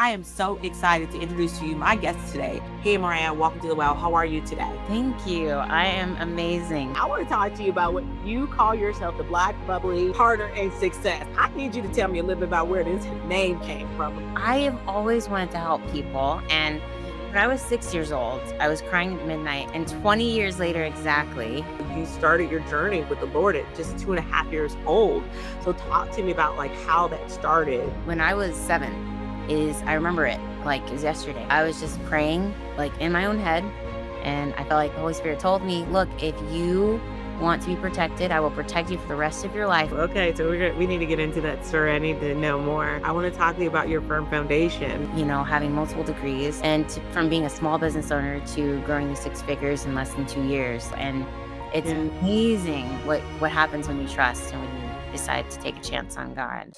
I am so excited to introduce to you my guest today. Hey, Amariah, welcome to the well. How are you today? Thank you. I am amazing. I want to talk to you about what you call yourself the Black bubbly partner in success. I need you to tell me a little bit about where this name came from. I have always wanted to help people. And when I was 6 years old, I was crying at midnight. And 20 years later, exactly, You started your journey with the Lord at just 2.5 years old. So talk to me about how that started. when I was 7, I remember it like it was yesterday. I was just praying like in my own head. And I felt like the Holy Spirit told me, look, if you want to be protected, I will protect you for the rest of your life. Okay, so we need to get into that story. I need to know more. I want to talk to you about your firm foundation. Having multiple degrees and from being a small business owner to growing to 6 figures in less than 2 years. And it's amazing what happens when you trust and when you decide to take a chance on God.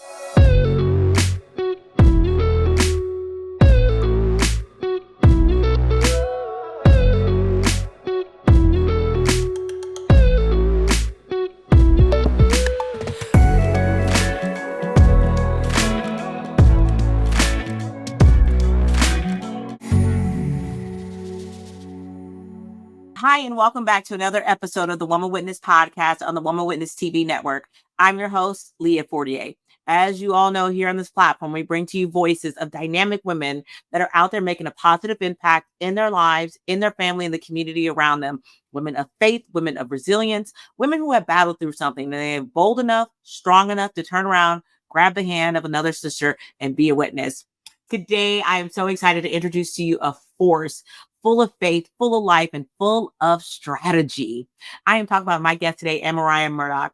Hi, and welcome back to another episode of the Woman Witness podcast on the Woman Witness TV network. I'm your host, Leah Fortier. As you all know, here on this platform, we bring to you voices of dynamic women that are out there making a positive impact in their lives, in their family, and the community around them. Women of faith, women of resilience, women who have battled through something, and they are bold enough, strong enough to turn around, grab the hand of another sister, and be a witness. Today, I am so excited to introduce to you a force full of faith, full of life, and full of strategy. I am talking about my guest today, Amariah Murdock.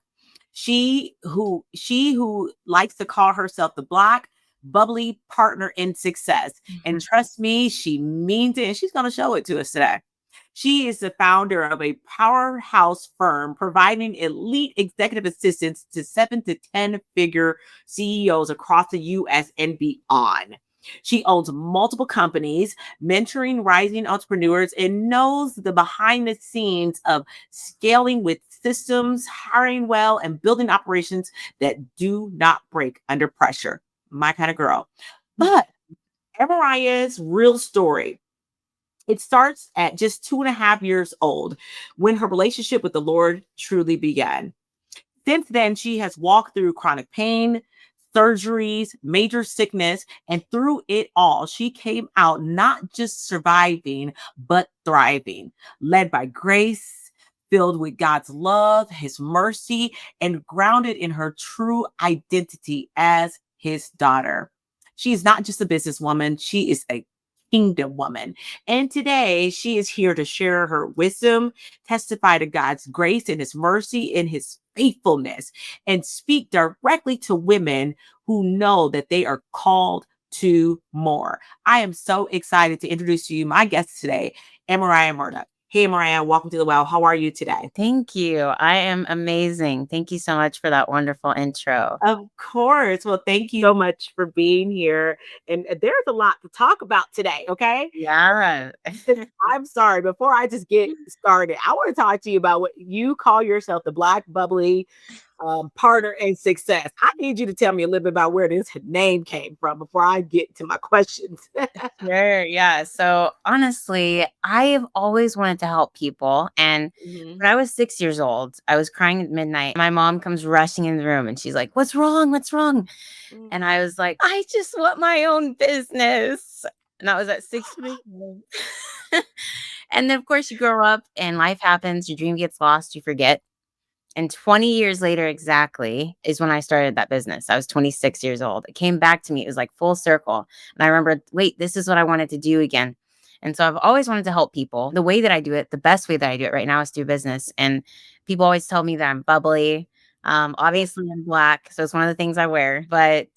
She who likes to call herself the Black bubbly partner in success. And trust me, she means it, and she's going to show it to us today. She is the founder of a powerhouse firm providing elite executive assistance to 7 to 10 figure CEOs across the US and beyond. She owns multiple companies, mentoring rising entrepreneurs, and knows the behind the scenes of scaling with systems, hiring well, and building operations that do not break under pressure. My kind of girl. But Amariah's real story, it starts at just 2.5 years old when her relationship with the Lord truly began. Since then, she has walked through chronic pain, surgeries, major sickness, and through it all, she came out not just surviving, but thriving, led by grace, filled with God's love, his mercy, and grounded in her true identity as his daughter. She is not just a businesswoman, she is a kingdom woman. And today she is here to share her wisdom, testify to God's grace and his mercy and his faithfulness, and speak directly to women who know that they are called to more. I am so excited to introduce to you my guest today, Amariah Murdock. Hey, Amariah, welcome to the well. How are you today? Thank you. I am amazing. Thank you so much for that wonderful intro. Of course. Well, thank you so much for being here. And there's a lot to talk about today, okay? Yeah. I'm sorry, before I just get started, I want to talk to you about what you call yourself the Black bubbly partner in success. I need you to tell me a little bit about where this name came from before I get to my questions. Sure. Yeah. So honestly, I have always wanted to help people. And Mhm. when I was 6 years old, I was crying at midnight. My mom comes rushing in the room and she's like, what's wrong? What's wrong? Mm. And I was like, I just want my own business. And that was at 6 years old. And then, of course, you grow up and life happens. Your dream gets lost. You forget. And 20 years later, exactly, is when I started that business. I was 26 years old. It came back to me. It was like full circle. And I remember, wait, this is what I wanted to do again. And so I've always wanted to help people. The way that I do it, the best way that I do it right now is through business. And people always tell me that I'm bubbly. Obviously, I'm Black. So it's one of the things I wear. But,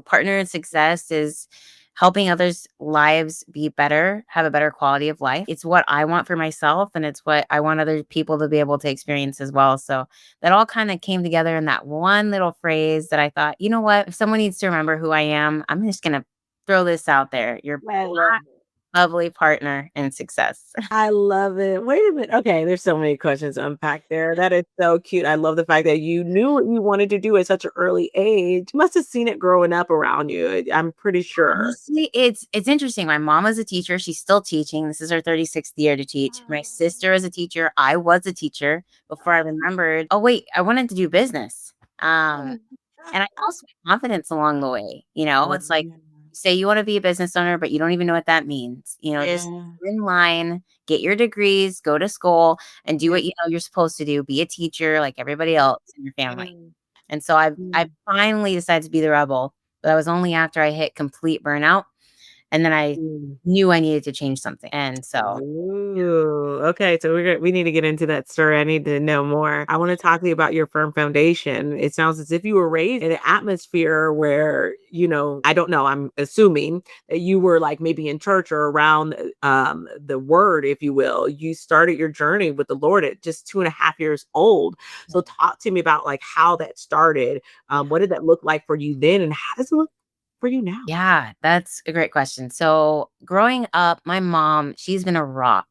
partner in success is helping others' lives be better, have a better quality of life. It's what I want for myself, and it's what I want other people to be able to experience as well. So that all kind of came together in that one little phrase that I thought, you know what? If someone needs to remember who I am, I'm just going to throw this out there. You're I love Black it. bubbly partner in success. I love it. Wait a minute. Okay, there's so many questions to unpack there. That is so cute. I love the fact that you knew what you wanted to do at such an early age. You must have seen it growing up around you. I'm pretty sure. Honestly, it's interesting. My mom was a teacher. She's still teaching. This is her 36th year to teach. My sister is a teacher. I was a teacher before I remembered, oh wait, I wanted to do business. And I lost my confidence along the way. It's like, Yeah. say you want to be a business owner, but you don't even know what that means. Just Yeah. get in line, get your degrees, go to school, and do Yeah. what you know you're supposed to do. Be a teacher like everybody else in your family. Mm, And so I mm, finally decided to be the rebel, but that was only after I hit complete burnout, and then I mm. knew I needed to change something. And so Ooh, okay. So we need to get into that story. I need to know more. I want to talk to you about your firm foundation. It sounds as if you were raised in an atmosphere where, I don't know, I'm assuming that you were like maybe in church or around the word, if you will. You started your journey with the Lord at just 2.5 years old. So talk to me about like how that started. What did that look like for you then, and how does it look for you now? yeah, that's a great question. So growing up, my mom, she's been a rock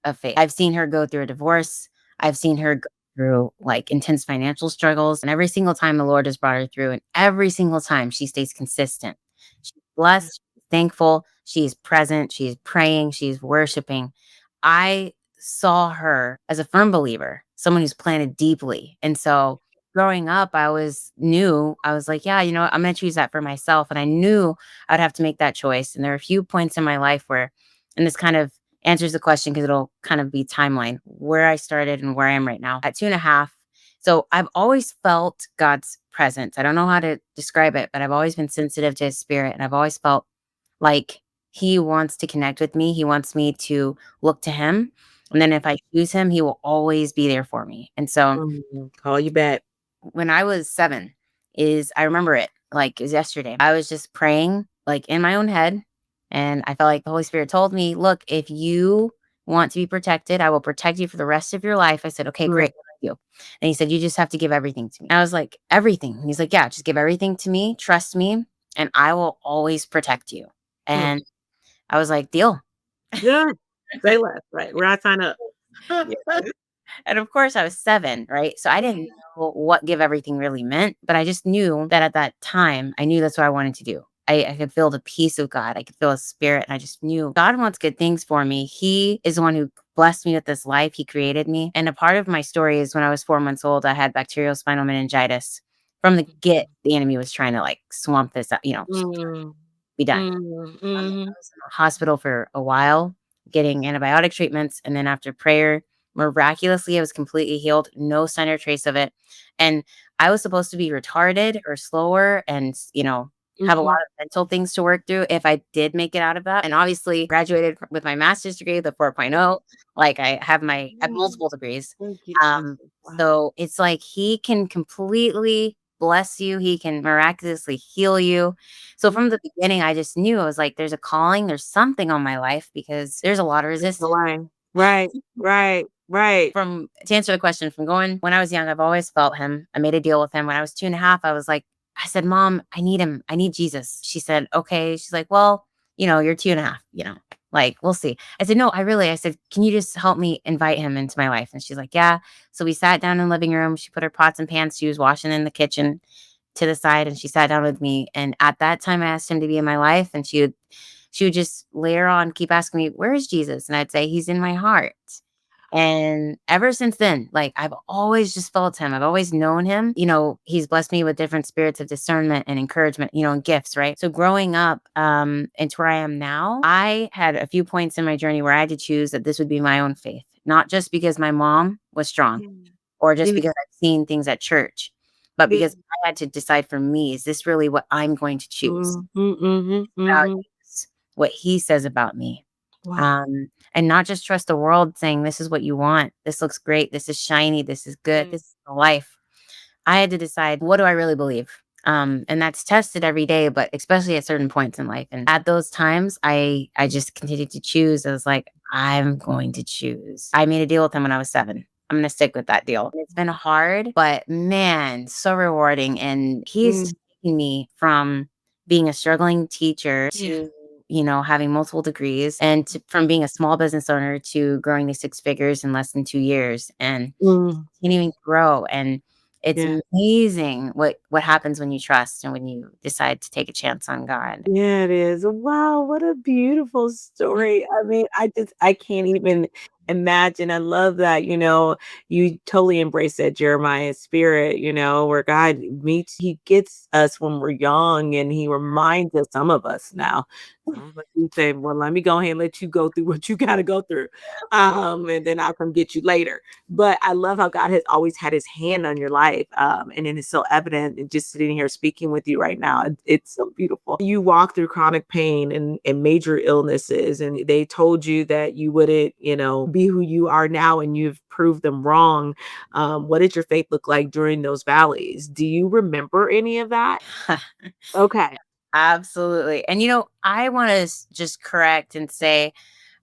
of faith. I've seen her go through a divorce. I've seen her go through like intense financial struggles. And every single time the Lord has brought her through, and every single time she stays consistent. She's blessed, she's thankful, she's present, she's praying, she's worshiping. I saw her as a firm believer, someone who's planted deeply. And so growing up, I was like, yeah, I'm going to choose that for myself. And I knew I'd have to make that choice. And there are a few points in my life where, and this kind of answers the question because it'll kind of be timeline where I started and where I am right now at 2.5. So I've always felt God's presence. I don't know how to describe it, but I've always been sensitive to his spirit. And I've always felt like he wants to connect with me. He wants me to look to him. And then if I choose him, he will always be there for me. And so Call you back. when I was 7 I remember it like it was yesterday. I was just praying like in my own head, and I felt like the Holy Spirit told me, "Look, if you want to be protected, I will protect you for the rest of your life." I said, "Okay, Mm, great. What do I do?" And he said, "You just have to give everything to me." I was like, "Everything?" And he's like, "Yeah, just give everything to me, trust me, and I will always protect you." mm. And I was like, "Deal." Yeah. Say less, right? Where I sign up. Yeah. And of course, I was 7, right? So I didn't know what give everything really meant, but I just knew that at that time, I knew that's what I wanted to do. I could feel the peace of God. I could feel his spirit. And I just knew God wants good things for me. He is the one who blessed me with this life. He created me. And a part of my story is when I was 4 months old, I had bacterial spinal meningitis. From the get, the enemy was trying to like swamp this, Mm, be done. I mhm. was in the hospital for a while getting antibiotic treatments, and then after prayer, miraculously, I was completely healed, no sign or trace of it. And I was supposed to be retarded or slower and, have a lot Mhm. of mental things to work through if I did make it out of that. And obviously graduated with my master's degree, the 4.0. Like I have Mm. multiple degrees. Thank you, Um, Jesus. Wow. so it's like he can completely bless you. He can miraculously heal you. So Mm. from the beginning, I just knew I was like, there's a calling, there's something on my life because there's a lot of The resistance. line. Right, right, right. From to answer the question, from going when I was young, I've always felt him. I made a deal with him when I was 2.5. I said, Mom, I need him. I need Jesus. She said, okay. She's like, well, you're 2.5, like, we'll see. I said, no, I said, can you just help me invite him into my life? And she's like, yeah. So we sat down in the living room. She put her pots and pans she was washing in the kitchen to the side, and she sat down with me. And at that time, I asked him to be in my life, and she would just later on keep asking me, where is Jesus? And I'd say, he's in my heart. And ever since then, like I've always just felt him. I've always known him. He's blessed me with different spirits of discernment and encouragement, and gifts, right? So growing up, and to where I am now, I had a few points in my journey where I had to choose that this would be my own faith, not just because my mom was strong Mm. or just Yeah, because I've seen things at church, but yeah. because I had to decide for me, is this really what I'm going to choose? Mhm, mhm, mhm. Values, what he says about me. Wow. And not just trust the world saying, this is what you want. This looks great. This is shiny. This is good. Mm. This is the life. I had to decide, what do I really believe? And that's tested every day, but especially at certain points in life. And at those times, I just continued to choose. I was like, I'm going to choose. I made a deal with him when I was 7. I'm going to stick with that deal. And it's been hard, but man, so rewarding. And he's Mm. taking me from being a struggling teacher Yeah. to, having multiple degrees and from being a small business owner to growing to 6 figures in less than 2 years and Mm, continuing to grow. And it's yeah. amazing what happens when you trust and when you decide to take a chance on God. Yeah, it is. Wow, what a beautiful story. I mean, I can't even imagine. I love that, you totally embrace that Jeremiah spirit, where God meets, he gets us when we're young and he reminds us, some of us now. But you say, well, let me go ahead and let you go through what you got to go through. And then I'll come get you later. But I love how God has always had his hand on your life. And it is so evident and just sitting here speaking with you right now. It's so beautiful. You walk through chronic pain and major illnesses, and they told you that you wouldn't, be who you are now, and you've proved them wrong. What did your faith look like during those valleys? Do you remember any of that? Okay. Absolutely. And I want to just correct and say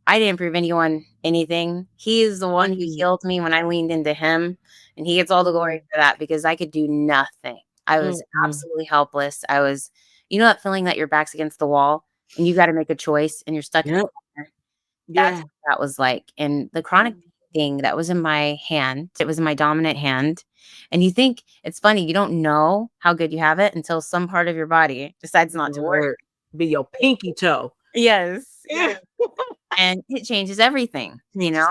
I didn't prove anyone anything. He is the one who Mm, healed me when I leaned into him, and he gets all the glory mm, for that because I could do nothing. I mm, was mm. absolutely helpless. I was, that feeling that your back's against the wall and you got to make a choice and you're stuck in a Yep. corner. That's Yeah. what that was like. And the chronic Mm. thing that was in my hand, it was in my dominant hand. And you think it's funny, you don't know how good you have it until some part of your body decides not to work. Word. Be your pinky toe. Yes. Yeah. And it changes everything, Changes.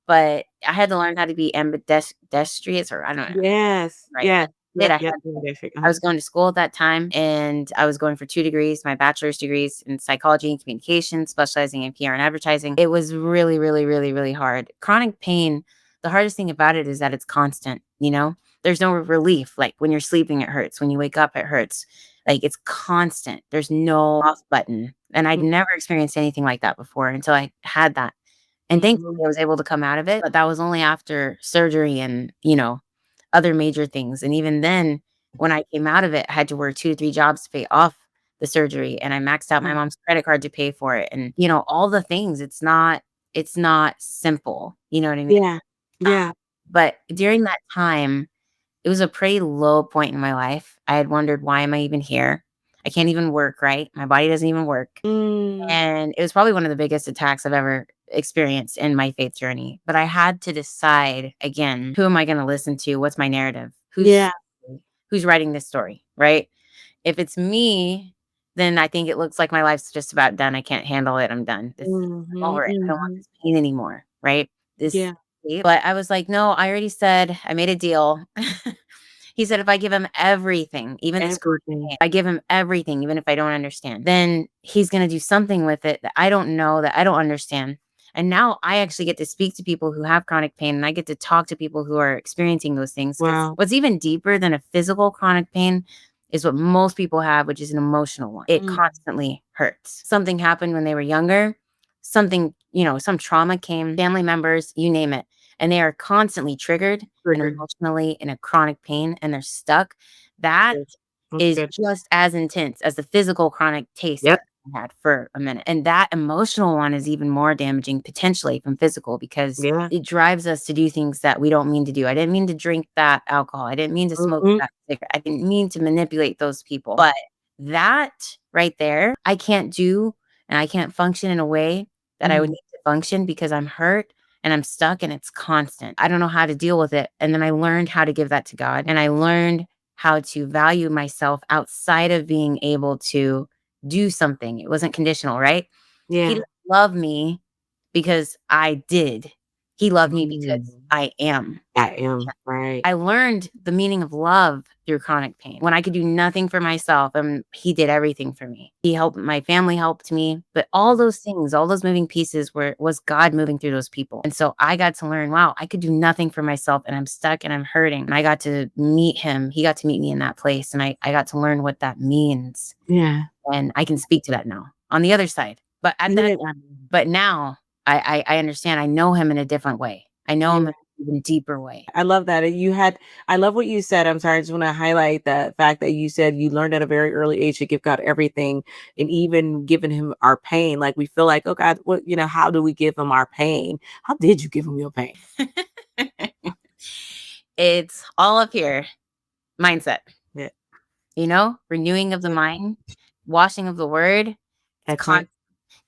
But I had to learn how to be ambidextrous, or I don't know, Yes. right? Yes. Did Yep. I had Yep. to. Terrific. I was going to school at that time, and I was going for 2 degrees, my bachelor's degrees in psychology and communication, specializing in PR and advertising. It was really, really, really, really hard. Chronic pain, the hardest thing about it is that it's constant. There's no relief. Like when you're sleeping, it hurts. When you wake up, it hurts. Like it's constant. There's no off button. And I'd never experienced anything like that before until I had that. And thankfully, Mhm. I was able to come out of it, but that was only after surgery and, other major things. And even then, when I came out of it, I had to work 2 to 3 jobs to pay off the surgery, and I maxed out my mom's credit card to pay for it, and, all the things. It's not simple, you know what I mean? Yeah. Uh, Yeah. but during that time, it was a pretty low point in my life. I had wondered, "Why am I even here? I can't even work right. My body doesn't even work." Mm. And it was probably one of the biggest attacks I've ever experienced in my faith journey. But I had to decide again, who am I going to listen to? What's my narrative? Yeah. Who's writing this story, right? If it's me, then I think it looks like my life's just about done. I can't handle it. I'm done. I'm Mhm. over it. I don't want Mhm. this pain anymore, right? This Yeah. but I was like, "No, I already said I made a deal." He said, "If I give him everything, even this chronic Everything. pain, I give him everything, even if I don't understand, then he's gonna do something with it that I don't know, that I don't understand." And now I actually get to speak to people who have chronic pain, and I get to talk to people who are experiencing those things. Because Wow. what's even deeper than a physical chronic pain is what most people have, which is an emotional one. It Mm. constantly hurts. Something happened when they were younger, some trauma came, family members, you name it, and they are constantly triggered and Triggered. emotionally in a chronic pain and they're stuck. That Yes. That's is good. just as intense as the physical chronic taste Yep. that I had for a minute. And that emotional one is even more damaging potentially from physical because Yeah. it drives us to do things that we don't mean to do. I didn't mean to drink that alcohol. I didn't mean to smoke Mhm. that cigarette. I didn't mean to manipulate those people. But that right there, I can't do, and I can't function in a way that I would Mm. need to function because I'm hurt and I'm stuck and it's constant. I don't know how to deal with it. And then I learned how to give that to God, and I learned how to value myself outside of being able to do something. It wasn't conditional, right? He Yeah. didn't love me because I did. He loved me because Mm. I am. I am. Right. I learned the meaning of love through chronic pain. When I could do nothing for myself, and he did everything for me. He helped, my family helped me, but all those things, all those moving pieces was God moving through those people. And so I got to learn, wow, I could do nothing for myself and I'm stuck and I'm hurting. And I got to meet him. He got to meet me in that place. And I got to learn what that means. Yeah. And I can speak to that now on the other side. But at that, Yeah. but now I understand. I know him in a different way. I know him Yeah. in an even deeper way. I love that. And I love what you said. I'm sorry. I just want to highlight the fact that you said you learned at a very early age to give God everything and even giving him our pain. Like we feel like, oh God, how do we give him our pain? How did you give him your pain? It's all up here. Mindset, Yeah. renewing of the mind, washing of the word. It's That's it.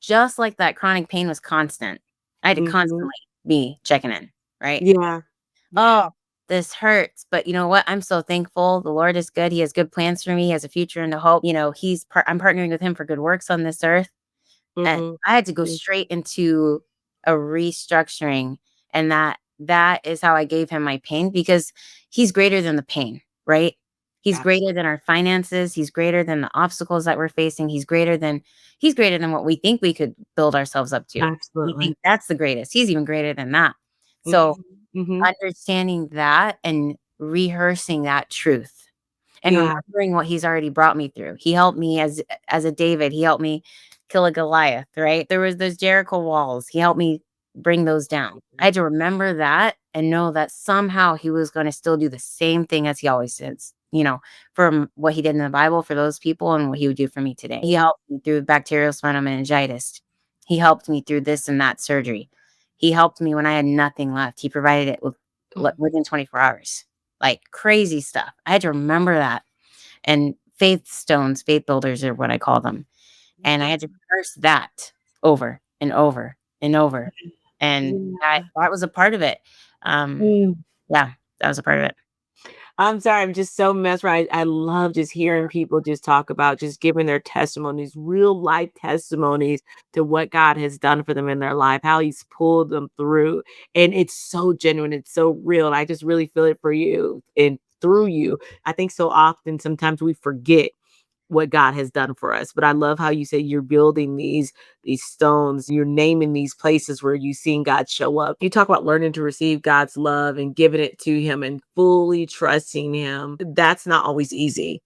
just like that chronic pain was constant. I had to Mhm. constantly be checking in, right? Yeah. Yeah. Oh, this hurts. But you know what? I'm so thankful. The Lord is good. He has good plans for me. He has a future and a hope. I'm partnering with him for good works on this earth. And Mhm. I had to go Mm. straight into a restructuring, and that is how I gave him my pain, because he's greater than the pain, right? He's greater Absolutely. than our finances, he's greater than the obstacles that we're facing, he's greater than what we think we could build ourselves up to. We Absolutely. think that's the greatest. He's even greater than that. So, Mhm. Mhm. understanding that and rehearsing that truth and Yeah. remembering what he's already brought me through. He helped me as a David. He helped me kill a Goliath, right? There was those Jericho walls. He helped me bring those down. I had to remember that and know that somehow he was going to still do the same thing as he always does, from what he did in the Bible for those people and what he would do for me today. He helped me through bacterial spinal meningitis. He helped me through this and that surgery. He helped me when I had nothing left. He provided it within 24 hours. Like crazy stuff. I had to remember that. And faith stones, faith builders are what I call them. And I had to rehearse that over and over and over. And Yeah. that was a part of it. Um, Mm. yeah, that was a part of it. I'm sorry, I'm just so mesmerized. I love just hearing people just talk about just giving their testimonies, real life testimonies to what God has done for them in their life, how He's pulled them through. And it's so genuine, it's so real. And I just really feel it for you and through you. I think so often sometimes we forget what God has done for us. But I love how you say you're building these stones, you're naming these places where you've seen God show up. You talk about learning to receive God's love and giving it to him and fully trusting him. That's not always easy.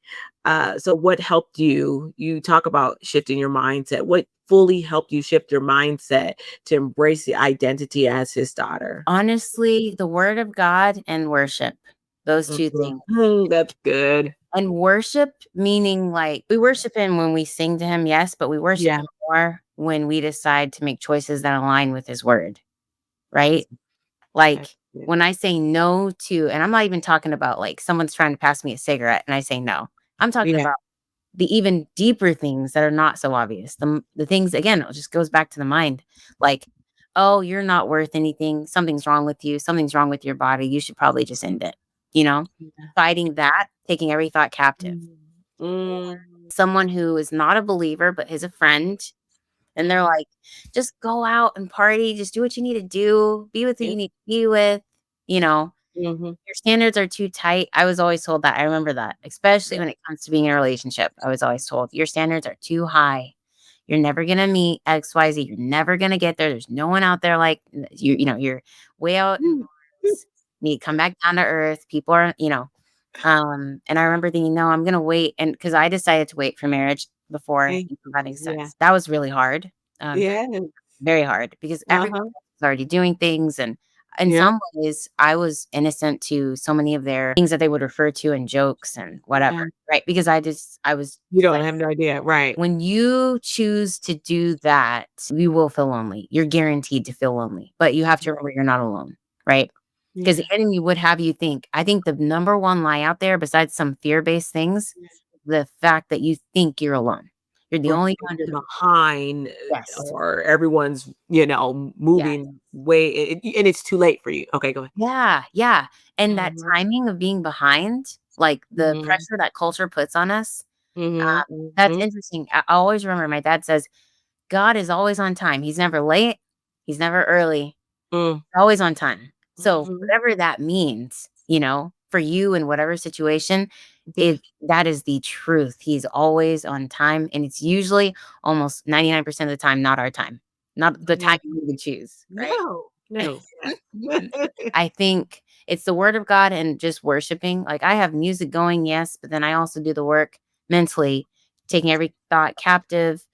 So what helped you? You talk about shifting your mindset. What fully helped you shift your mindset to embrace the identity as his daughter? Honestly, the word of God and worship, those two Mhm. things. That's good. And worship, meaning like we worship him when we sing to him, yes, but we worship Yeah. him more when we decide to make choices that align with his word, right? Like That's good. when I say no to, and I'm not even talking about like someone's trying to pass me a cigarette and I say no. I'm talking Yeah. about the even deeper things that are not so obvious. The things, again, it just goes back to the mind. Like, oh, you're not worth anything. Something's wrong with you. Something's wrong with your body. You should probably just end it. You know, Yeah. Fighting that, taking every thought captive. Mm. Mm. Someone who is not a believer but is a friend, and they're Mhm. like, just go out and party, just do what you need to do, be with who Yeah. you need to be with, you know. Mhm. Your standards are too tight. I was always told that. I remember that, especially Yeah. when it comes to being in a relationship. I was always told, your standards are too high. You're never gonna meet XYZ. You're never gonna get there. There's no one out there like you. You're way out in Mm. Mars. You need to come back down to earth. People are, and I remember thinking, no, I'm gonna wait, and because I decided to wait for marriage before Okay. having Yeah. sex. That was really hard. Yeah. Very hard because everybody Uh-huh. else was already doing things, and in Yeah. some ways, I was innocent to so many of their things that they would refer to in jokes and whatever, Yeah. right? Because I was You don't like, have no idea. Right. when you choose to do that, you will feel lonely. You're guaranteed to feel lonely, but you have to remember you're not alone, right? Because the Yeah. enemy would have you think. I think the number one lie out there, besides some fear-based things, Yeah. the fact that you think you're alone. You're the Or only like one. you're behind, Yes. or everyone's, Yeah. moving way, and it's too late for you. Okay, go ahead. Yeah, yeah, and that Mhm. timing of being behind, like, the Mhm. pressure that culture puts on us, Mhm. that's Mhm. interesting. I always remember my dad says, "God is always on time. He's never late, he's never early, Mm. always on time." So, Mhm. whatever that means, for you in whatever situation, Yeah. that is the truth. He's always on time, and it's usually almost 99% of the time not our time, not the Yeah. time we would choose, right? No. No. I think it's the word of God and just worshiping. Like, I have music going, yes, but then I also do the work mentally, taking every thought captive,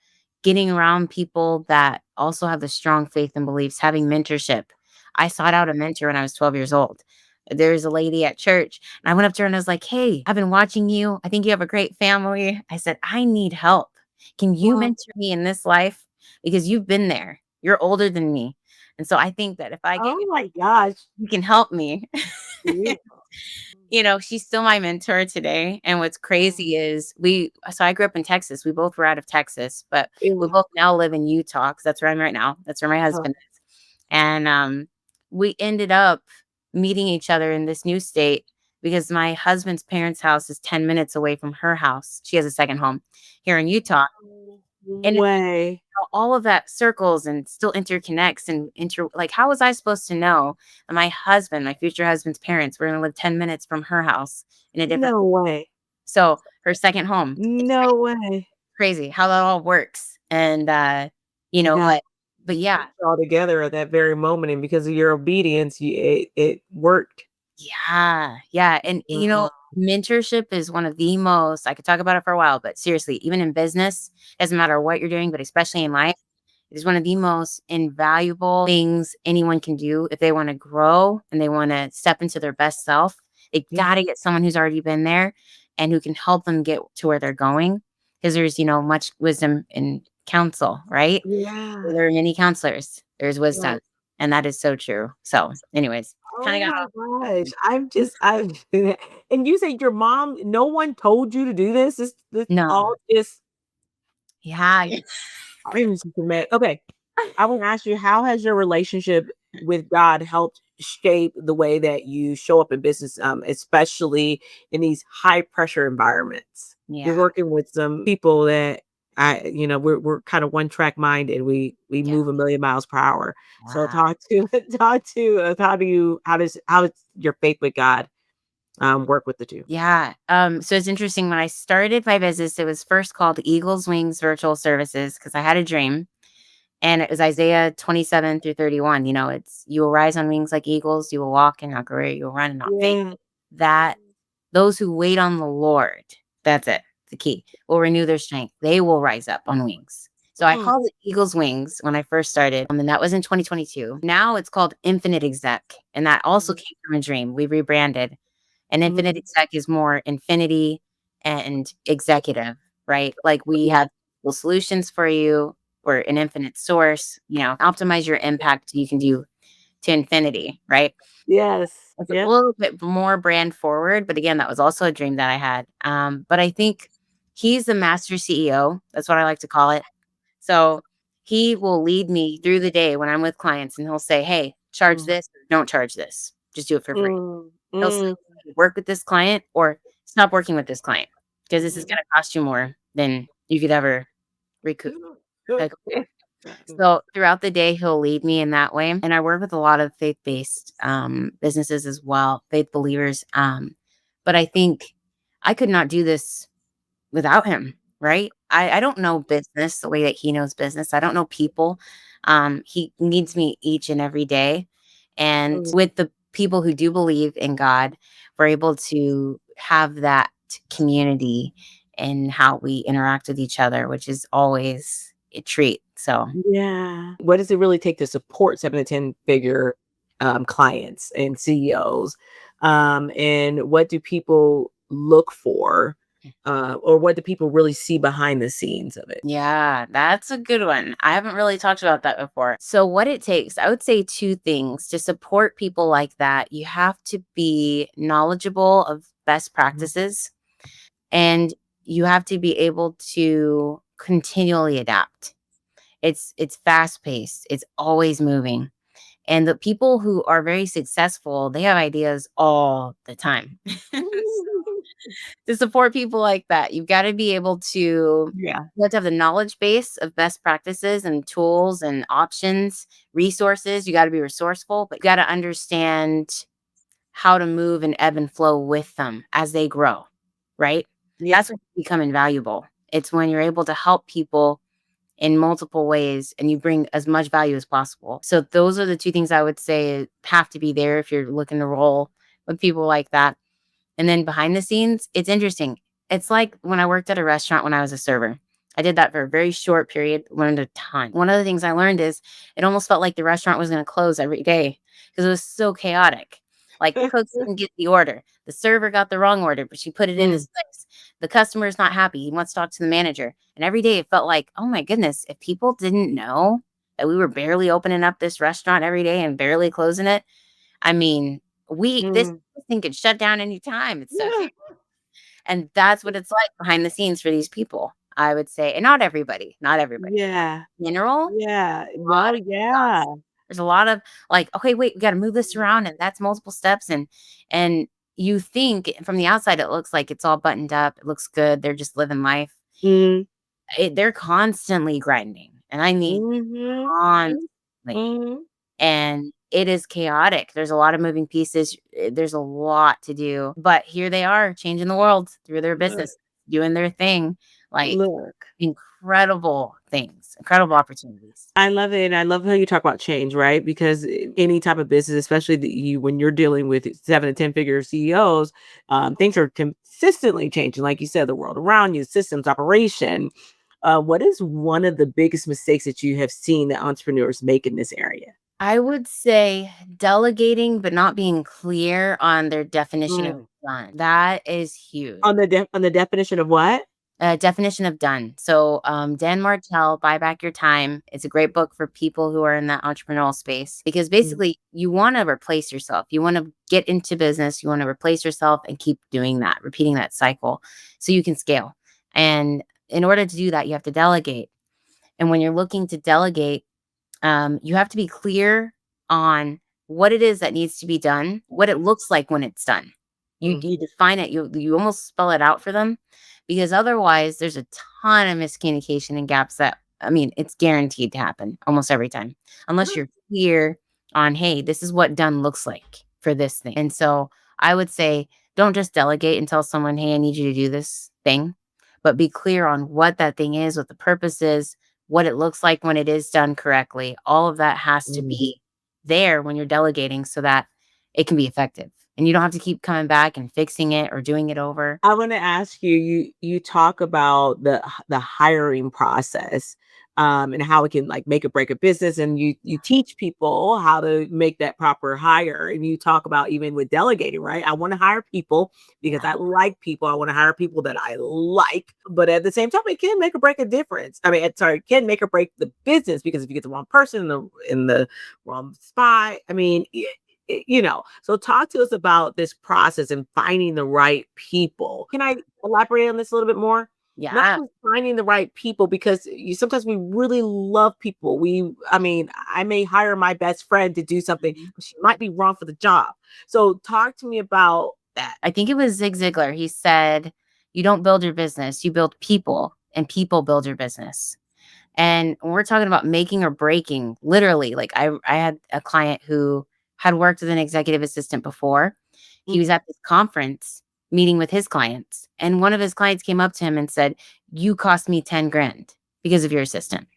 getting around people that also have the strong faith and beliefs, having mentorship. I sought out a mentor when I was 12 years old. There's a lady at church, and I went up to her and I was like, "Hey, I've been watching you. I think you have a great family." I said, "I need help. Can you Well, mentor me in this life? Because you've been there. You're older than me." And so I think that if I give oh you my gosh. you can help me. Yeah. she's still my mentor today. And what's crazy is so I grew up in Texas. We both were out of Texas, but we Yeah. both now live in Utah because that's where I'm right now. That's where my Oh, husband is. And we ended up meeting each other in this new state because my husband's parents' house is 10 minutes away from her house. She has a second home here in Utah. And way. all of that circles and still interconnects and like, how was I supposed to know that my husband, my future husband's parents were going to live 10 minutes from her house in a different, No way. so her second home. It's No way. crazy how that all works. And, God but yeah, put you all together at that very moment, and because of your obedience, it worked. yeah, yeah. And, Wow. mentorship is one of the most, I could talk about it for a while, but seriously, even in business, doesn't matter what you're doing, but especially in life, it is one of the most invaluable things anyone can do if they want to grow and they want to step into their best self. They Yeah. got to get someone who's already been there and who can help them get to where they're going. Because there's, much wisdom in counsel, right? Yeah. There are many counselors. There's Right. wisdom. And that is so true. So, anyways, kind Oh of got my off. gosh. I'm and you say your mom, no one told you to do this? This No. all just Yeah. I'm even super mad. Okay. I want to ask you, how has your relationship with God helped shape the way that you show up in business, especially in these high pressure environments? You're Yeah. working with some people that we're kind of one track minded. We Yeah. move a million miles per hour. So Wow. talk to talk to how does your faith with God work with the two? Yeah. So it's interesting. When I started my business, it was first called Eagles Wings Virtual Services because I had a dream. And it was Isaiah 27 through 31. It's you will rise on wings like eagles, you will walk and not grow weary, you will run and not faint. Yeah. That those who wait on the Lord, that's it, the key, will renew their strength. They will rise up on wings. So I Mm, called it Eagles Wings when I first started. And that was in 2022. Now it's called Infinite Exec. And that also came from a dream. We rebranded. And Infinite mm, Exec is more infinity and executive, right? Like we have solutions for you. We're an infinite source, optimize your impact so you can do to infinity, right? yes. It's a Yep. little bit more brand forward, but again, that was also a dream that I had. But I think he's the master CEO. That's what I like to call it. So he will lead me through the day when I'm with clients and he'll say, hey, charge Mm, this, don't charge this. Just do it for free. mm, He'll say, mm, work with this client or stop working with this client because this is mm. going to cost you more than you could ever recoup. Like, Yeah. so throughout the day, he'll lead me in that way. And I work with a lot of faith-based businesses as well, faith believers. But I think I could not do this without him, right? I don't know business the way that he knows business. I don't know people. He needs me each and every day. And Mm. with the people who do believe in God, we're able to have that community and how we interact with each other, which is always a treat. So Yeah. What does it really take to support 7 to 10 figure clients and CEOs? And what do people look for? Or what do people really see behind the scenes of it? yeah, that's a good one. I haven't really talked about that before. So, what it takes, I would say two things to support people like that. You have to be knowledgeable of best Mhm. practices and you have to be able to continually adapt. It's fast paced. It's always moving. And the people who are very successful, they have ideas all the time. To support people like that, you've got to be able to Yeah. you have to have the knowledge base of best practices and tools and options, resources. You got to be resourceful, but you got to understand how to move and ebb and flow with them as they grow, right? Yeah. That's when you become invaluable. It's when you're able to help people in multiple ways and you bring as much value as possible. So those are the two things I would say have to be there if you're looking to roll with people like that. And then behind the scenes, it's interesting. It's like when I worked at a restaurant when I was a server. I did that for a very short period, learned a ton. One of the things I learned is it almost felt like the restaurant was going to close every day because it was so chaotic. Like the cooks didn't get the order. The server got the wrong order, but she put it in Mm. this place. The customer is not happy. He wants to talk to the manager. And every day it felt like, oh my goodness, if people didn't know that we were barely opening up this restaurant every day and barely closing it, I mean, This Mm. thing could shut down anytime. It's so Yeah. serious. And that's what it's like behind the scenes for these people, I would say. And not everybody, not everybody. Yeah. General, Yeah. a lot No, of yeah. chaos. There's a lot of like, okay, wait, we got to move this around, and that's multiple steps. And you think from the outside it looks like it's all buttoned up, it looks good, they're just living life. Mm. They're constantly grinding, and I mean Mhm. constantly. Mhm. And it is chaotic. There's a lot of moving pieces. There's a lot to do, but here they are changing the world through their Look, business, doing their thing, like look. incredible things, incredible opportunities. I love it, and I love how you talk about change, right? Because any type of business, especially when you're dealing with 7 to 10 figure CEOs, things are consistently changing. Like you said, the world around you, systems, operation. What is one of the biggest mistakes that you have seen that entrepreneurs make in this area? I would say delegating, but not being clear on their definition of Mm. done. That is huge. On the definition of what? Definition of done. So, Dan Martell, Buy Back Your Time. It's a great book for people who are in that entrepreneurial space because Mm. basically you want to replace yourself. You want to get into business, you want to replace yourself and keep doing that, repeating that cycle so you can scale. And in order to do that, you have to delegate. And when you're looking to delegate, you have to be clear on what it is that needs to be done, what it looks like when it's done. Mm. You define it. You almost spell it out for them, because otherwise, there's a ton of miscommunication and gaps that I mean, it's guaranteed to happen almost every time, unless you're clear on, hey, this is what done looks like for this thing. And so I would say, don't just delegate and tell someone, hey, I need you to do this thing, but be clear on what that thing is, what the purpose is, what it looks like when it is done correctly. All of that has to Mm. be there when you're delegating so that it can be effective. And you don't have to keep coming back and fixing it or doing it over. I want to ask you, you talk about the hiring process, and how it can like make or break a business, and you teach people how to make that proper hire, and you talk about even with delegating, right? I want to hire people because Yeah. I like people. I want to hire people that I like, but at the same time, it can make or break a difference. I mean, sorry, it can make or break the business because if you get the wrong person in the wrong spot, I mean, so talk to us about this process and finding the right people. Can I elaborate on this a little bit more? Not Yeah. just finding the right people, because you sometimes we really love people. I mean, I may hire my best friend to do something, Mhm. but she might be wrong for the job. So talk to me about that. I think it was Zig Ziglar. He said, you don't build your business, you build people, and people build your business. And when we're talking about making or breaking, literally, like I had a client who had worked as an executive assistant before. He was Mhm. at this conference meeting with his clients, and one of his clients came up to him and said, "You cost me 10 grand because of your assistant."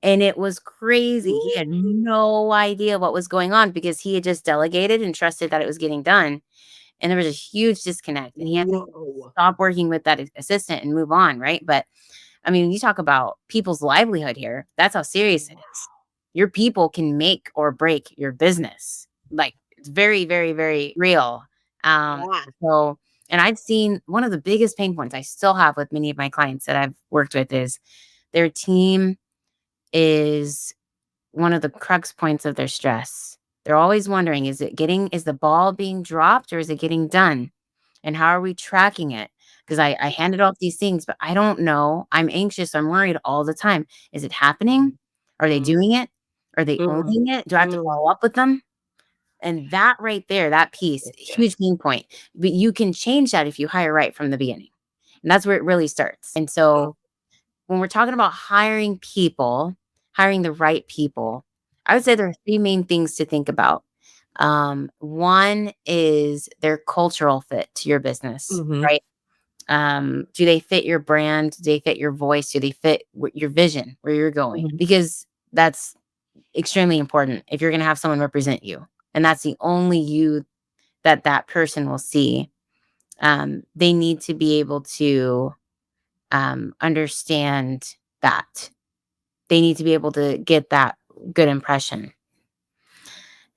And it was crazy. He had no idea what was going on because he had just delegated and trusted that it was getting done. And there was a huge disconnect, and he had to Whoa. stop working with that assistant and move on, right? But I mean, you talk about people's livelihood here. That's how serious it is. Your people can make or break your business. Like it's very, very, very real. Yeah. So, and I've seen one of the biggest pain points I still have with many of my clients that I've worked with is their team is one of the crux points of their stress. They're always wondering, is the ball being dropped or is it getting done? And how are we tracking it? Because I handed off these things, but I don't know. I'm anxious. I'm worried all the time. Is it happening? Are they Mm. doing it? Are they Mm. owning it? Do I have to Mm. follow up with them? And that right there, that piece, Yeah. huge pain point. But you can change that if you hire right from the beginning. And that's where it really starts. And Mm. so when we're talking about hiring people, hiring the right people, I would say there are three main things to think about. One is their cultural fit to your business, Mhm. right? Do they fit your brand? Do they fit your voice? Do they fit your vision, where you're going? Mhm. Because that's extremely important if you're going to have someone represent you. And that's the only you that that person will see. They need to be able to understand that. They need to be able to get that good impression.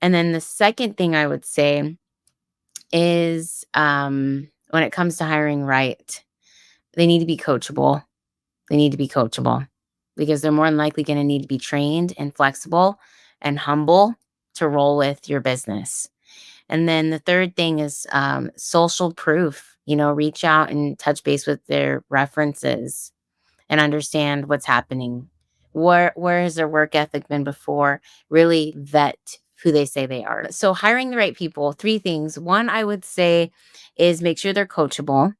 And then the second thing I would say is when it comes to hiring right, they need to be coachable. They need to be coachable because they're more than likely going to need to be trained and flexible and humble to roll with your business. And then the third thing is social proof. Reach out and touch base with their references and understand what's happening. Where has their work ethic been before? Really vet who they say they are. So hiring the right people, three things. One, I would say, is make sure they're coachable.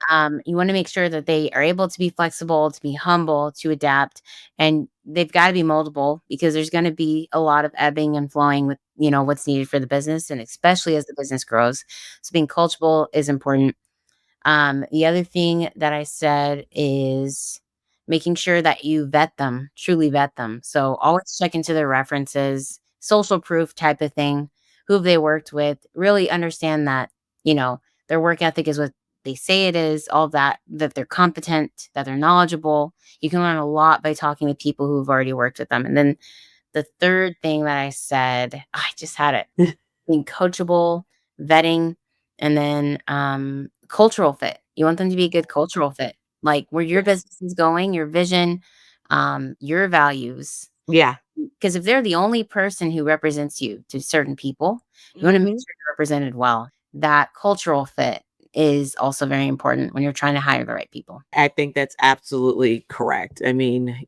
You want to make sure that they are able to be flexible, to be humble, to adapt, and they've got to be moldable because there's going to be a lot of ebbing and flowing with what's needed for the business, and especially as the business grows. So being coachable is important. The other thing that I said is making sure that you vet them, truly vet them. So always check into their references, social proof type of thing, who have they worked with, really understand that, their work ethic is what they say it is, all of that they're competent, that they're knowledgeable. You can learn a lot by talking to people who've already worked with them. And then the third thing that I said, I just had it being coachable, vetting, and then cultural fit. You want them to be a good cultural fit, like where your business is going, your vision, your values. Yeah. Because if they're the only person who represents you to certain people, you want to make Mhm. sure you're represented well. That cultural fit is also very important when you're trying to hire the right people. I think that's absolutely correct. I mean,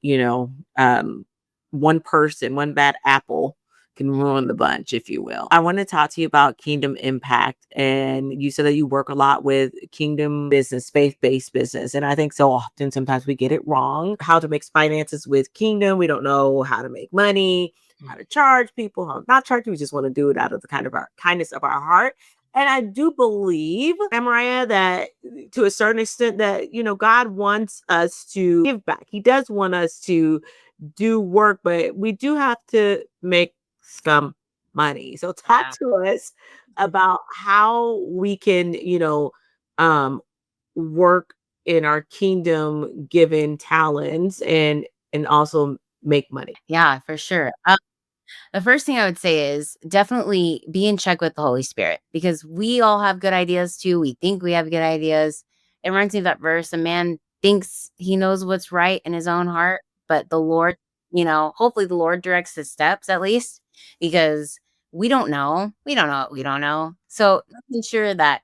one person, one bad apple can ruin the bunch, if you will. I want to talk to you about kingdom impact. And you said that you work a lot with kingdom business, faith-based business. And I think so often sometimes we get it wrong. How to mix finances with kingdom. We don't know how to make money, how to charge people, how not charge. We just want to do it out of the kind of our kindness of our heart. And I do believe, Amariah, that to a certain extent that, God wants us to give back. He does want us to do work, but we do have to make some money. So talk Yeah. to us about how we can, um, work in our kingdom given talents and also make money. Yeah, for sure. The first thing I would say is definitely be in check with the Holy Spirit because we all have good ideas too. We think we have good ideas. It reminds me of that verse, a man thinks he knows what's right in his own heart, but the Lord, hopefully the Lord directs his steps at least because we don't know. We don't know what we don't know. So making sure that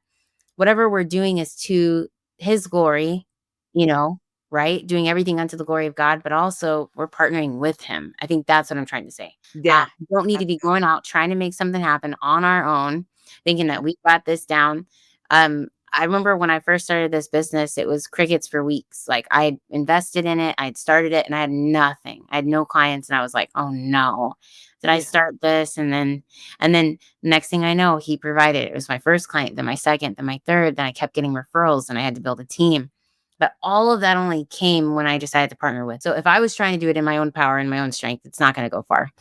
whatever we're doing is to his glory, you know, right? Doing everything unto the glory of God, but also we're partnering with him. I think that's what I'm trying to say. Yeah. We don't need to be going out trying to make something happen on our own, thinking that we got this down. I remember when I first started this business, it was crickets for weeks. Like I invested in it, I'd started it, and I had nothing. I had no clients, and I was like, "Oh no, did I Yeah. start this?" And then next thing I know, he provided. It was my first client, then my second, then my third. Then I kept getting referrals, and I had to build a team. But all of that only came when I decided to partner with. So if I was trying to do it in my own power and my own strength, it's not going to go far.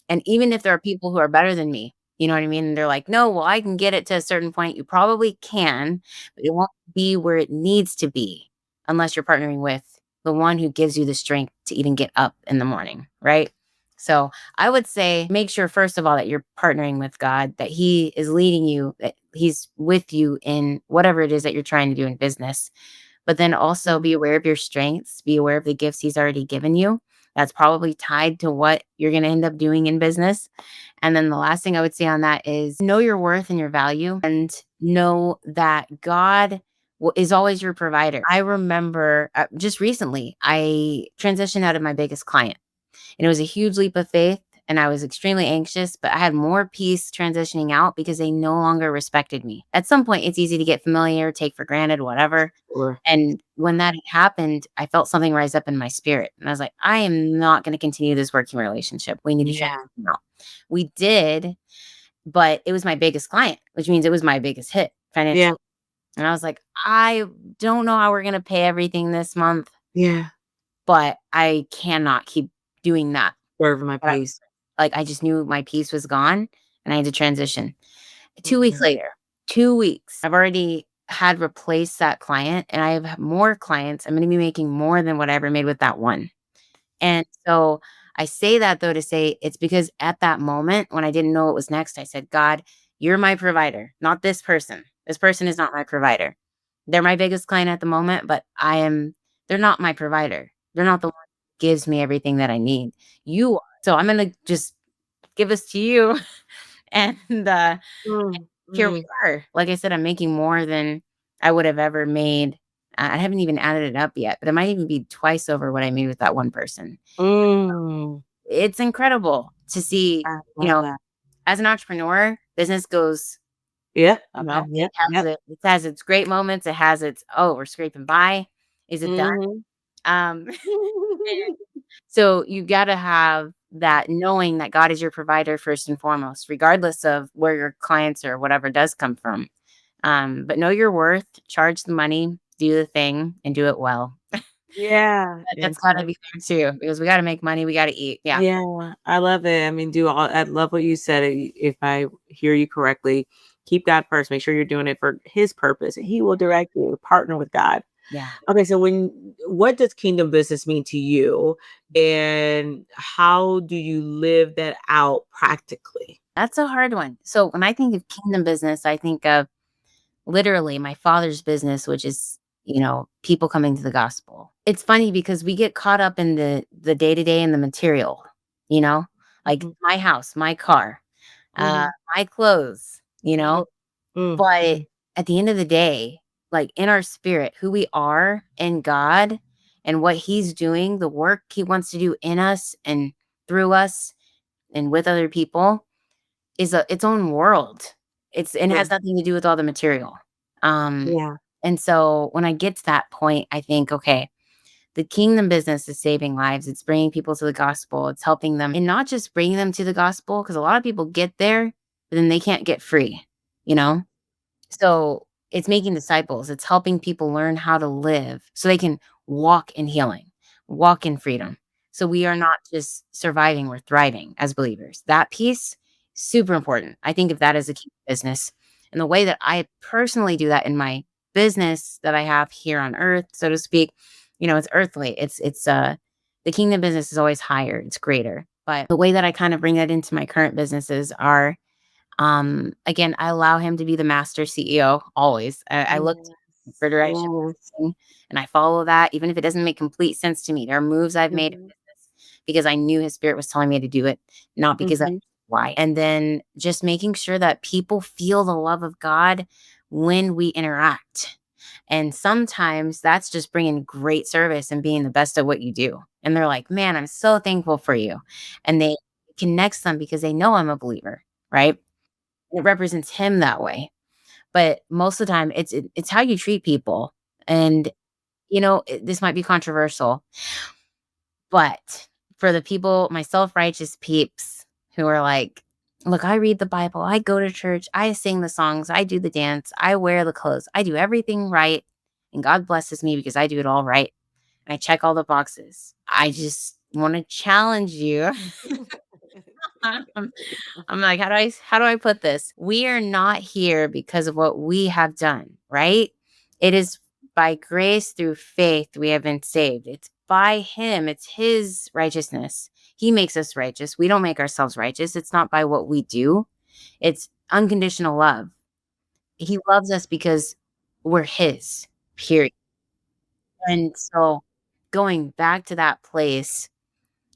And even if there are people who are better than me, you know what I mean? And they're like, no, well, I can get it to a certain point. You probably can, but it won't be where it needs to be unless you're partnering with the one who gives you the strength to even get up in the morning, right? So I would say make sure, first of all, that you're partnering with God, that He is leading you, that He's with you in whatever it is that you're trying to do in business. But then also be aware of your strengths, be aware of the gifts He's already given you. That's probably tied to what you're going to end up doing in business. And then the last thing I would say on that is know your worth and your value and know that God is always your provider. I remember just recently, I transitioned out of my biggest client, and it was a huge leap of faith. And I was extremely anxious, but I had more peace transitioning out because they no longer respected me. At some point, it's easy to get familiar, take for granted, whatever. Or And when that happened, I felt something rise up in my spirit. And I was like, I am not going to continue this working relationship. We need to yeah. transition out. We did, but it was my biggest client, which means it was my biggest hit Yeah. financially. And I was like, I don't know how we're going to pay everything this month, Yeah. but I cannot keep doing that. Serve my But peace. I just knew my piece was gone and I had to transition. 2 weeks Mhm. later, 2 weeks, I've already had replaced that client and I have more clients. I'm gonna be making more than what I ever made with that one. And so I say that though to say it's because at that moment when I didn't know what was next, I said, God, you're my provider, not this person. This person is not my provider. They're my biggest client at the moment, but they're not my provider. They're not the one who gives me everything that I need. You are. So I'm gonna just give this to you and here we are. Like I said, I'm making more than I would have ever made. I haven't even added it up yet, but it might even be twice over what I made with that one person. Mm. It's incredible to see, I you love know, that. as an entrepreneur, business goes Yep. up. No. It Yep. has Yep. it has its great moments. It has its, oh, we're scraping by. Is it done? Mhm. Um, so you got to have that knowing that God is your provider first and foremost, regardless of where your clients or whatever does come from. But know your worth, charge the money, do the thing, and do it well. Yeah. That's And gotta be there too, because we gotta make money, we gotta eat. Yeah. yeah, I love it. I mean, I love what you said. If I hear you correctly, keep God first. Make sure you're doing it for His purpose, and He will direct you. Partner with God. Yeah. Okay, so what does kingdom business mean to you, and how do you live that out practically? That's a hard one. So when I think of kingdom business, I think of literally my father's business, which is, people coming to the gospel. It's funny because we get caught up in the day-to-day and the material, you know, like Mhm, my house, my car, uh, mhm, my clothes, mhm, mm, but mm. at the end of the day, like in our spirit, who we are in God and what he's doing, the work he wants to do in us and through us and with other people is its own world. It Yeah, has nothing to do with all the material. Um, yeah, and so when I get to that point, I think, okay, the kingdom business is saving lives. It's bringing people to the gospel. It's helping them, and not just bringing them to the gospel, because a lot of people get there, but then they can't get free, you know? So it's making disciples. It's helping people learn how to live so they can walk in healing, walk in freedom. So we are not just surviving, we're thriving as believers. That piece, super important. I think of that as a key business. And the way that I personally do that in my business that I have here on earth, so to speak, it's earthly. It's the kingdom business is always higher, it's greater. But the way that I kind of bring that into my current businesses are again, I allow him to be the master CEO always. I look to yes, him for direction yes. and I follow that, even if it doesn't make complete sense to me. There are moves I've made in Mhm, business because I knew his spirit was telling me to do it, not because I mhm. why. And then just making sure that people feel the love of God when we interact. And sometimes that's just bringing great service and being the best at what you do. And they're like, man, I'm so thankful for you. And they connects them because they know I'm a believer, right? It represents him that way. But most of the time, it's how you treat people. And, this might be controversial, but for the people, my self-righteous peeps who are like, look, I read the Bible, I go to church, I sing the songs, I do the dance, I wear the clothes, I do everything right. And God blesses me because I do it all right. And I check all the boxes. I just want to challenge you. I'm like, how do I put this? We are not here because of what we have done, right? It is by grace through faith we have been saved. It's by him, it's his righteousness. He makes us righteous. We don't make ourselves righteous. It's not by what we do. It's unconditional love. He loves us because we're his. Period. And so going back to that place,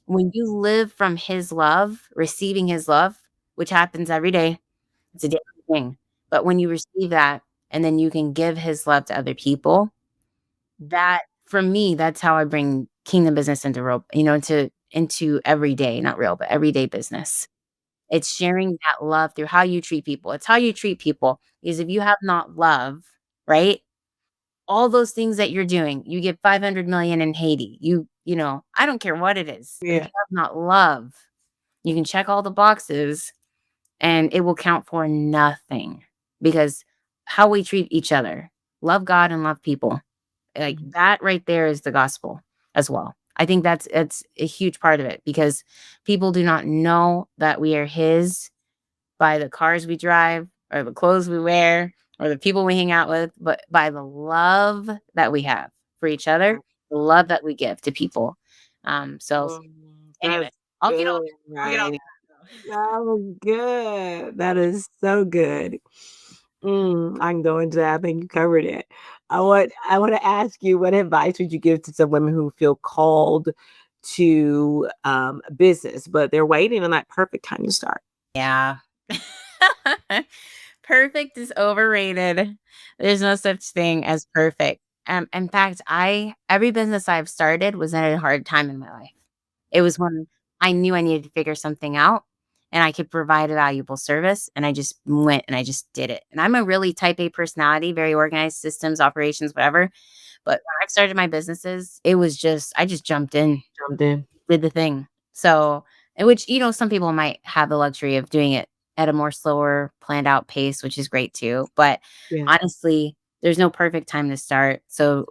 when you live from his love, receiving his love, which happens every day, it's a daily thing. But when you receive that and then you can give his love to other people, that for me, that's how I bring kingdom business into real, into everyday, not real, but everyday business. It's sharing that love through how you treat people. It's how you treat people. Because if you have not love, right? All those things that you're doing, you get 500 million in Haiti. I don't care what it is. But if Yeah. you have not love, you can check all the boxes and it will count for nothing because how we treat each other, love God and love people, like Mhm. that right there is the gospel as well. I think it's a huge part of it because people do not know that we are his by the cars we drive or the clothes we wear or the people we hang out with, but by the love that we have for each other, the love that we give to people. So That's anyways, I'll get good, all I'll get all right? That was good. That is so good. I can go into that. I think you covered it. I want to ask you, what advice would you give to some women who feel called to business, but they're waiting on that perfect time to start? Yeah. Perfect is overrated. There's no such thing as perfect. In fact, I every business I've started was at a hard time in my life. It was when I knew I needed to figure something out and I could provide a valuable service, and I just went and I just did it. And I'm a really type A personality, very organized, systems, operations, whatever. But when I started my businesses, it was just I just jumped in, Jumped in. did the thing. So, in which, some people might have the luxury of doing it at a more slower, planned out pace, which is great too. But Yeah. honestly, there's no perfect time to start. So,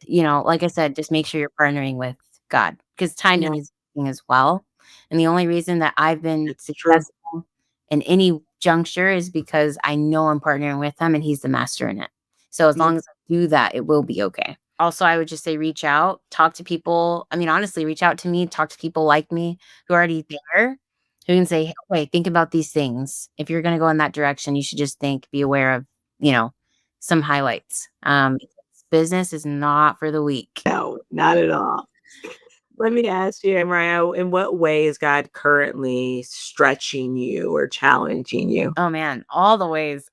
like I said, just make sure you're partnering with God because Yeah. timing is everything as well. And the only reason that I've been It's true. successful in any juncture is because I know I'm partnering with him and he's the master in it. So as Yeah. long as I do that, it will be okay. Also, I would just say reach out, talk to people. I mean, honestly, reach out to me, talk to people like me who are already there, who can say, "Hey, wait, think about these things. If you're going to go in that direction, you should just be aware of, you know, some highlights. Business is not for the weak." No, not at all. Let me ask you, Mariah, in what way is God currently stretching you or challenging you? Oh man, all the ways.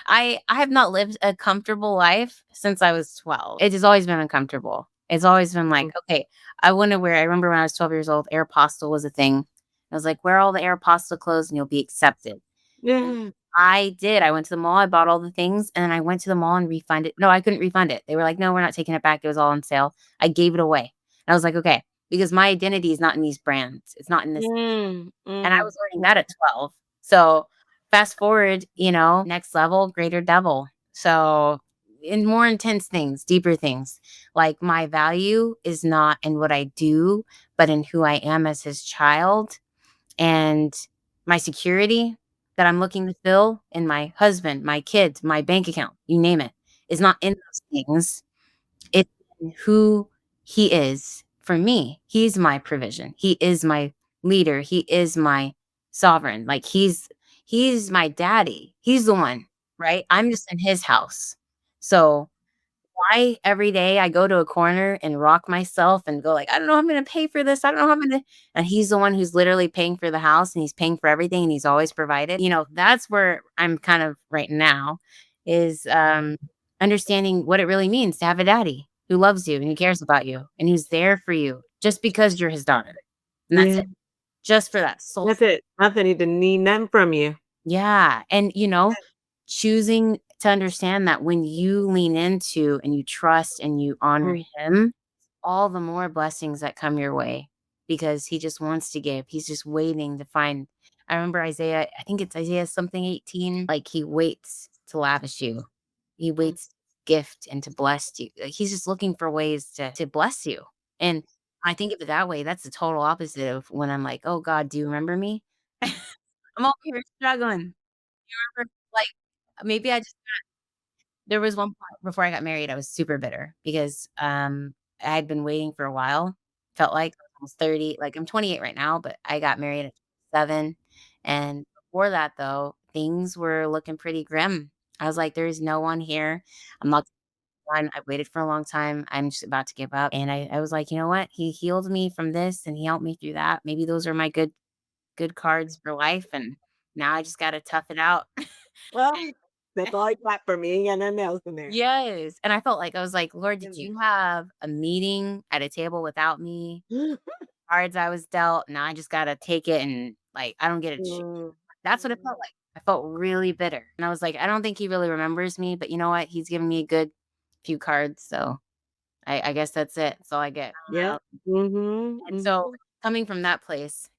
I have not lived a comfortable life since I was 12. It has always been uncomfortable. It's always been like, Mm. okay, I wonder where I remember when I was 12 years old, Aeropostale was a thing. I was like, wear all the Aeropostale clothes and you'll be accepted. And Yeah. I did. I went to the mall, I bought all the things, and then I went to the mall and refunded. No, I couldn't refund it. They were like, no, we're not taking it back. It was all on sale. I gave it away. And I was like, okay, because my identity is not in these brands. It's not in this. Mm, And I mm, was learning mm. that at 12. So, fast forward, next level, greater devil. So, in more intense things, deeper things, like my value is not in what I do, but in who I am as his child. And my security that I'm looking to fill in my husband, my kids, my bank account, you name it, is not in those things. It's in who he is for me. He's my provision. He is my leader. He is my sovereign. Like he's my daddy. He's the one, right? I'm just in his house. So why every day I go to a corner and rock myself and go like, I don't know how I'm gonna pay for this. I don't know how I'm gonna and he's the one who's literally paying for the house and he's paying for everything and he's always provided. That's where I'm kind of right now is understanding what it really means to have a daddy who loves you and who cares about you and who's there for you just because you're his daughter. And that's Yeah. it. Just for that soul. That's it. Nothing need to need nothing from you. Yeah, and, choosing to understand that when you lean into and you trust and you honor Mm. him, all the more blessings that come your way because he just wants to give. He's just waiting to find. I remember Isaiah, I think it's Isaiah something 18, like he waits to lavish you. He Mm. waits to gift and to bless you. Like he's just looking for ways to bless you. And I think of it that way. That's the total opposite of when I'm like, "Oh God, do you remember me?" I'm over here struggling. Remember, like, maybe I just there was one point before I got married, I was super bitter because, I had been waiting for a while, felt like I was almost 30, like, I'm 28 right now, but I got married at 7, and before that, though, things were looking pretty grim. I was like, "There's no one here. I'm not one, I waited for a long time, I'm just about to give up," and I was like, "You know what? He healed me from this, and he helped me through that. Maybe those are my good cards for life, and now I just gotta tough it out." Well, that's all you got for me. Ain't got nothing else in there. Yes, and I felt like I was like, "Lord, did Mm. you have a meeting at a table without me? Cards I was dealt, now I just gotta take it and, like, I don't get a ch." Mm. That's what it felt like. I felt really bitter, and I was like, "I don't think he really remembers me, but you know what? He's given me a good few cards, so I guess that's it. That's all I get." Yeah. Mhm. And so, Mhm. coming from that place,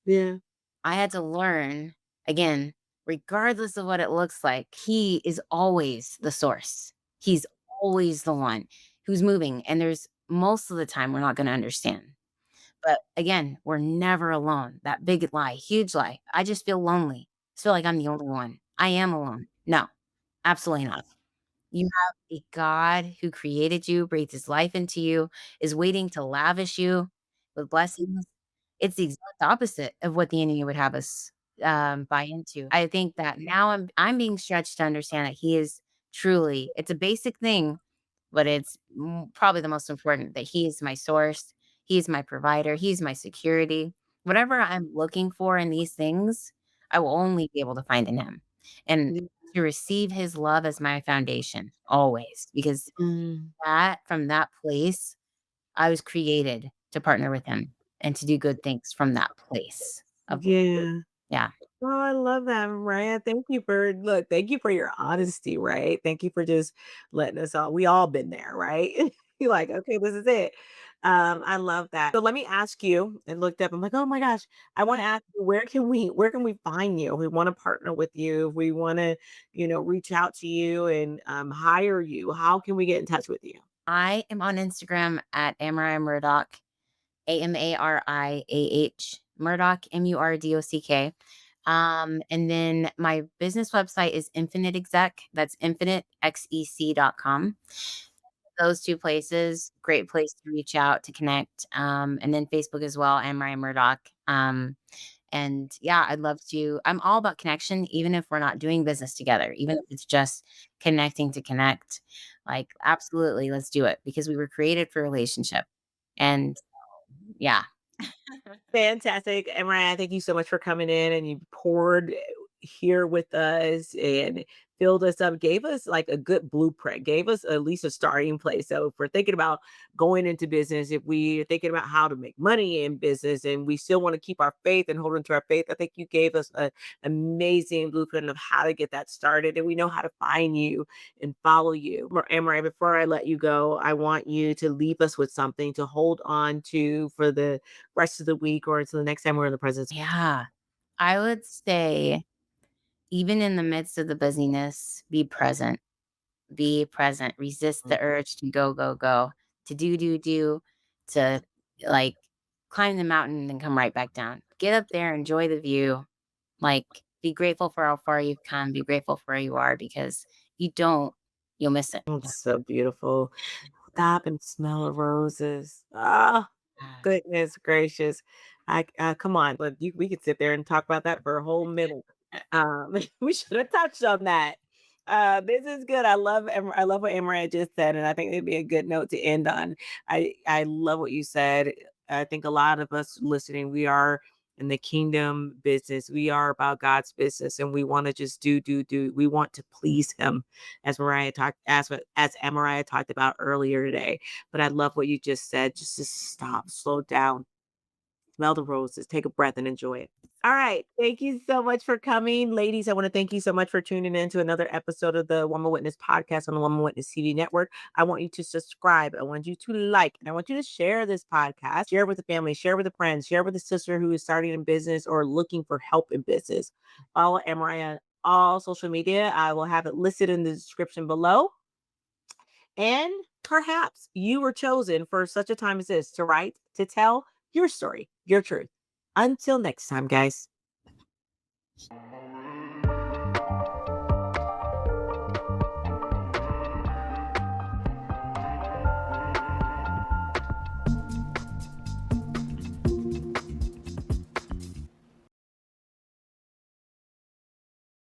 Yeah. I had to learn, again, regardless of what it looks like, he is always the source. He's always the one who's moving, and there's most of the time we're not gonna understand. But again, we're never alone. That big lie, huge lie. I just feel lonely. I feel like I'm the only one. I am alone. No, absolutely not. You have a God who created you, breathed his life into you, is waiting to lavish you with blessings. It's the exact opposite of what the enemy would have us, buy into. I think that now I'm being stretched to understand that he is truly it's a basic thing, but it's probably the most important that he is my source, he's my provider, he's my security. Whatever I'm looking for in these things, I will only be able to find in him. and Yeah. to receive his love as my foundation always, because Mm, that from that place, I was created to partner with him and to do good things from that place of yeah. yeah. Oh, I love that, Mariah. Thank you for your honesty, right? Thank you for just letting us all we all been there, right? You're like, okay, this is it. I love that. So let me ask you, and looked up, I'm like, oh my gosh, I want to ask you, where can we find you? If we want to partner with you, if we want to, reach out to you and hire you, how can we get in touch with you? I am on Instagram at Amariah Murdock, Amariah Murdock, Murdock. And then my business website is INFINITEXEC. That's infinitexec.com. Those two places, great place to reach out to connect. And then Facebook as well, Amariah Murdock. And yeah, I'd love to. I'm all about connection, even if we're not doing business together, even if it's just connecting to connect. Like, absolutely, let's do it because we were created for relationship. And yeah. Fantastic. And Ryan, thank you so much for coming in and you poured here with us and filled us up, gave us like a good blueprint, gave us at least a starting place. So if we're thinking about going into business, if we're thinking about how to make money in business and we still want to keep our faith and hold on to our faith, I think you gave us an amazing blueprint of how to get that started. And we know how to find you and follow you. Amarai, before I let you go, I want you to leave us with something to hold on to for the rest of the week or until the next time we're in the presence. Yeah. I would say, even in the midst of the busyness, be present. Be present. Resist the urge to go, go, go, to do, do, do, to like climb the mountain and then come right back down. Get up there, enjoy the view. Like, be grateful for how far you've come. Be grateful for where you are because you don't, you'll miss it. It's so beautiful. Stop and smell the roses. Ah, Ah, goodness gracious. Come on, we could sit there and talk about that for a whole minute. We should have touched on that. This is good. I love what Amaria just said, and I think it'd be a good note to end on. I love what you said. I think a lot of us listening, we are in the kingdom business. We are about God's business, and we want to just do. We want to please Him, as Amariah talked about earlier today. But I love what you just said. Just to stop, slow down, smell the roses, take a breath, and enjoy it. All right. Thank you so much for coming. Ladies, I want to thank you so much for tuning in to another episode of the Woman Witness podcast on the Woman Witness TV network. I want you to subscribe. I want you to like, and I want you to share this podcast. Share it with the family, share it with a friend, share it with a sister who is starting in business or looking for help in business. Follow Amaria on all social media. I will have it listed in the description below. And perhaps you were chosen for such a time as this to write, to tell your story, your truth. Until next time, guys.